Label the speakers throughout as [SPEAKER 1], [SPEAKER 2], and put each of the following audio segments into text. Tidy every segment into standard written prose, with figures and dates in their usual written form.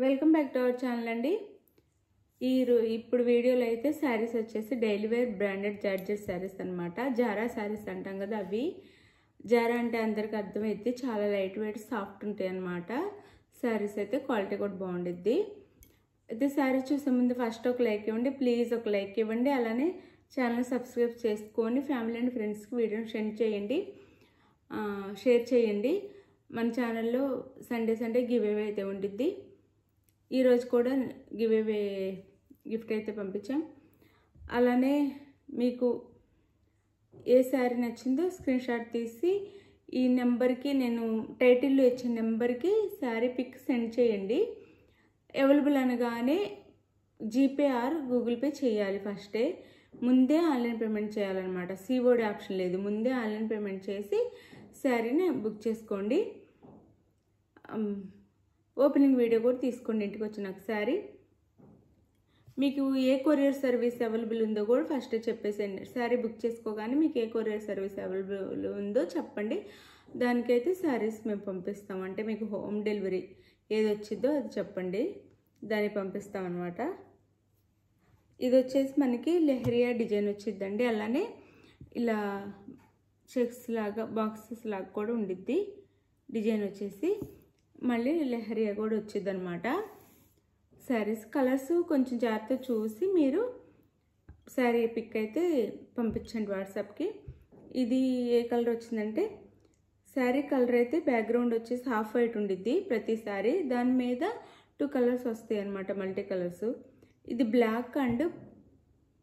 [SPEAKER 1] Welcome back to our channel అండి. ఇప్పుడు వీడియోలో అయితే శారీస్ వచ్చేసి daily wear branded georgette sarees అనమాట. జారా శారీస్ అంటాం కదా, అవి జారా అంటే అందరికి అర్థమైద్ది. చాలా లైట్ వెయిట్ సాఫ్ట్ ఉంటాయి అనమాట. శారీస్ అయితే క్వాలిటీ కూడా బాగుండిద్ది. అయితే శారీ చూసే ముందు ఫస్ట్ ఒక లైక్ ఇవ్వండి, ప్లీజ్ ఒక లైక్ ఇవ్వండి. అలానే ఛానల్ సబ్స్క్రైబ్ చేసుకొని ఫ్యామిలీ అండ్ ఫ్రెండ్స్కి వీడియోని షేర్ చేయండి. మన ఛానల్లో సండే గివ్ అవే అయితే ఉండిద్ది. ఈరోజు కూడా గివ్ అవే గిఫ్ట్ అయితే పంపించాం. అలానే మీకు ఏ శారీ నచ్చిందో స్క్రీన్ షాట్ తీసి ఈ నెంబర్కి, నేను టైటిల్లో ఇచ్చిన నెంబర్కి శారీ పిక్ సెండ్ చేయండి. అవైలబుల్ అనగానే జీపే ఆర్ గూగుల్ పే చేయాలి. ఫస్టే ముందే ఆన్లైన్ పేమెంట్ చేయాలన్నమాట. సిఓడి ఆప్షన్ లేదు. ముందే ఆన్లైన్ పేమెంట్ చేసి శారీని బుక్ చేసుకోండి. ఓపెనింగ్ వీడియో కూడా తీసుకోండి ఇంటికి వచ్చినాక. శారీ మీకు ఏ కొరియర్ సర్వీస్ అవైలబుల్ ఉందో కూడా ఫస్ట్ చెప్పేసేయండి. శారీ బుక్ చేసుకోగానే మీకు ఏ కొరియర్ సర్వీస్ అవైలబుల్ ఉందో చెప్పండి. దానికైతే శారీస్ మేము పంపిస్తాం. అంటే మీకు హోమ్ డెలివరీ ఏది వచ్చిందో అది చెప్పండి, దాన్ని పంపిస్తాం అనమాట. ఇది వచ్చేసి మనకి లెహరియా డిజైన్ వచ్చిద్దండి. అలానే ఇలా చెక్స్ లాగా బాక్సెస్ లాగా కూడా ఉండిద్ది. డిజైన్ వచ్చేసి మళ్ళీ లెహరియా కూడా వచ్చింది అనమాట. శారీస్ కలర్స్ కొంచెం జాగ్రత్త చూసి మీరు శారీ పిక్ అయితే పంపించండి వాట్సాప్కి. ఇది ఏ కలర్ వచ్చిందంటే, శారీ కలర్ అయితే బ్యాక్గ్రౌండ్ వచ్చేసి హాఫ్ వైట్ ఉండిద్ది ప్రతి శారీ. దాని మీద 2 కలర్స్ వస్తాయి అనమాట, మల్టీ కలర్స్. ఇది బ్లాక్ అండ్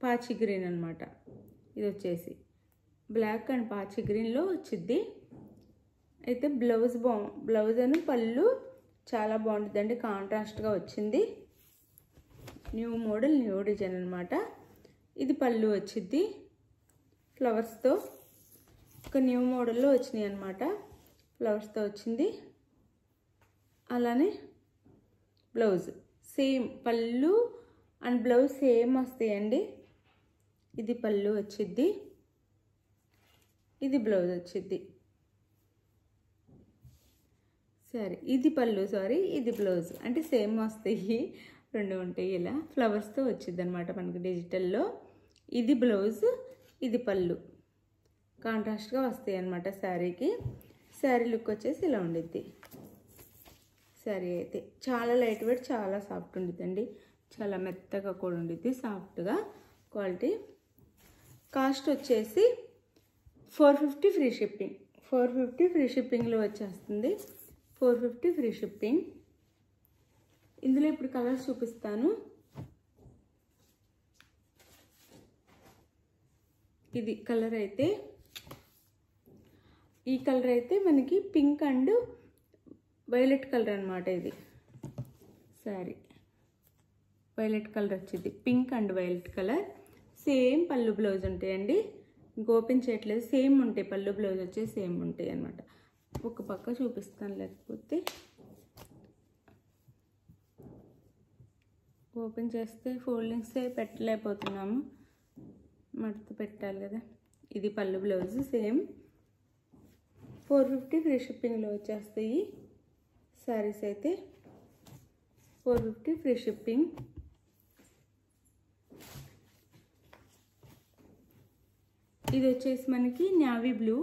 [SPEAKER 1] పాచి గ్రీన్ అనమాట. ఇది వచ్చేసి బ్లాక్ అండ్ పాచి గ్రీన్లో వచ్చిద్ది. అయితే బ్లౌజ్ అని పళ్ళు చాలా బాగుంటుందండి, కాంట్రాస్ట్గా వచ్చింది. న్యూ మోడల్ న్యూ డిజైన్ అనమాట. ఇది పళ్ళు వచ్చింది ఫ్లవర్స్తో. ఒక న్యూ మోడల్లో వచ్చినాయి అనమాట, ఫ్లవర్స్తో వచ్చింది. అలానే బ్లౌజ్ సేమ్, పళ్ళు అండ్ బ్లౌజ్ సేమ్ వస్తాయండి. ఇది పళ్ళు వచ్చిద్ది, ఇది బ్లౌజ్ వచ్చిద్ది. సరే, ఇది పళ్ళు, ఇది బ్లౌజ్, అంటే సేమ్ వస్తాయి, రెండు ఉంటాయి. ఇలా ఫ్లవర్స్తో వచ్చింది అనమాట మనకి డిజిటల్లో. ఇది బ్లౌజ్, ఇది పళ్ళు, కాంట్రాస్ట్గా వస్తాయి అన్నమాట శారీకి. శారీ లుక్ వచ్చేసి ఇలా ఉండిద్ది. శారీ అయితే చాలా లైట్ వెయిట్, చాలా సాఫ్ట్ ఉండిద్దండి. చాలా మెత్తగా కూడా ఉండిద్ది, సాఫ్ట్గా క్వాలిటీ. కాస్ట్ వచ్చేసి 450 ఫ్రీ షిప్పింగ్. 450 ఫ్రీ షిప్పింగ్లో వచ్చేస్తుంది. 450 ఫ్రీ షిప్పింగ్. ఇందులో ఇప్పుడు కలర్స్ చూపిస్తాను. ఇది కలర్ అయితే, ఈ కలర్ అయితే మనకి పింక్ అండ్ వైలెట్ కలర్ అనమాట. ఇది సారీ వైలెట్ కలర్ వచ్చింది, pink and violet colour. Same పళ్ళు బ్లౌజ్ ఉంటాయండి, ఓపెన్ చేయట్లేదు, సేమ్ ఉంటాయి. పళ్ళు బ్లౌజ్ వచ్చి సేమ్ ఉంటాయి అనమాట. ఒక పక్క చూపిస్తాను, లేకపోతే ఓపెన్ చేస్తే ఫోల్డింగ్స్ పెట్టలేకపోతున్నాము, మడత పెట్టాలి కదా. ఇది పళ్ళు బ్లౌజ్ సేమ్. 450 ఫ్రీ షిప్పింగ్లో వచ్చేస్తాయి శారీస్ అయితే. 450 ఫ్రీ షిప్పింగ్. ఇది వచ్చేసి మనకి నేవీ బ్లూ,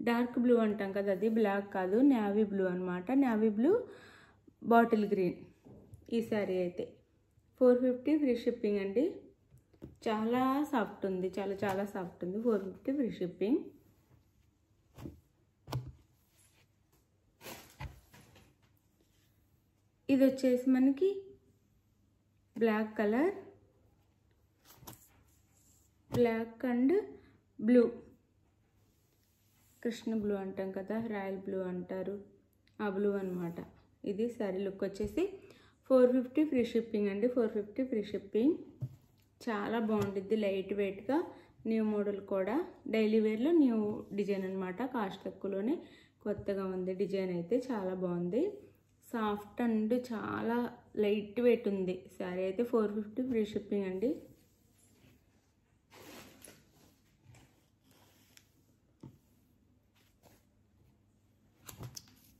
[SPEAKER 1] డార్క్ బ్లూ అంటాం కదా, అది బ్లాక్ కాదు, నేవీ బ్లూ అనమాట. Navy blue bottle green. ఈ శారీ అయితే 450 ఫ్రీ షిప్పింగ్ అండి. చాలా సాఫ్ట్ ఉంది, చాలా సాఫ్ట్ ఉంది. 450 ఫ్రీ షిప్పింగ్. ఇది వచ్చేసి మనకి black colour, black and blue, Krishna blue అంటాం కదా, రాయల్ బ్లూ అంటారు, ఆ బ్లూ అనమాట. ఇది శారీ లుక్ వచ్చేసి 450 ఫ్రీ షిప్పింగ్ అండి. 450 ఫ్రీ షిప్పింగ్. చాలా బాగుంటుంది, లైట్ వెయిట్గా, న్యూ మోడల్ కూడా, డైలీ వేర్లో న్యూ డిజైన్ అనమాట. కాస్ట్ తక్కువలోనే కొత్తగా ఉంది డిజైన్ అయితే, చాలా బాగుంది. సాఫ్ట్ అండ్ చాలా లైట్ వెయిట్ ఉంది శారీ అయితే. 450 ఫ్రీ షిప్పింగ్ అండి.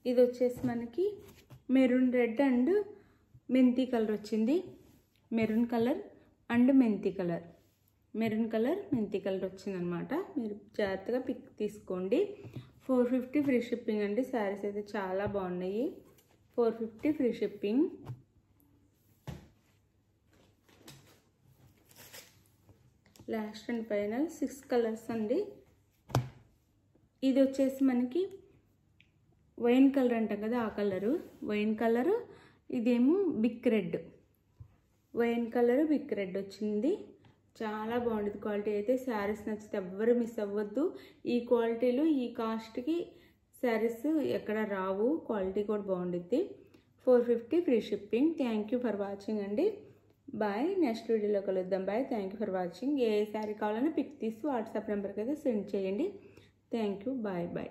[SPEAKER 1] ఇది వచ్చేసి మనకి మెరూన్ రెడ్ అండ్ మెంతి కలర్ వచ్చింది, మెరూన్ కలర్ అండ్ మెంతి కలర్. మెరూన్ కలర్ మెంతి కలర్ వచ్చిందనమాట. మీరు జాగ్రత్తగా పిక్ తీసుకోండి. 450 ఫ్రీ షిప్పింగ్ అండి. శారీస్ అయితే చాలా బాగున్నాయి. 450 free shipping. Last and final 6 colours అండి. ఇది వచ్చేసి మనకి వైన్ కలర్ అంటాం కదా, ఆ కలరు వైన్ కలరు. ఇదేమో బిక్ రెడ్, వైన్ కలర్ బిక్ రెడ్ వచ్చింది. చాలా బాగుంటుంది క్వాలిటీ అయితే. శారీస్ నచ్చితే ఎవ్వరు మిస్ అవ్వద్దు. ఈ క్వాలిటీలో ఈ కాస్ట్కి శారీస్ ఎక్కడ రావు. క్వాలిటీ కూడా బాగుంటుంది. 450 free shipping. Thank you for watching అండి. బాయ్. నెక్స్ట్ వీడియోలో కలుద్దాం. Bye. Thank you for watching. ఏ శారీ కావాలన్నా పిక్ తీసి వాట్సాప్ నెంబర్కి అయితే సెండ్ చేయండి. Thank you. Bye bye.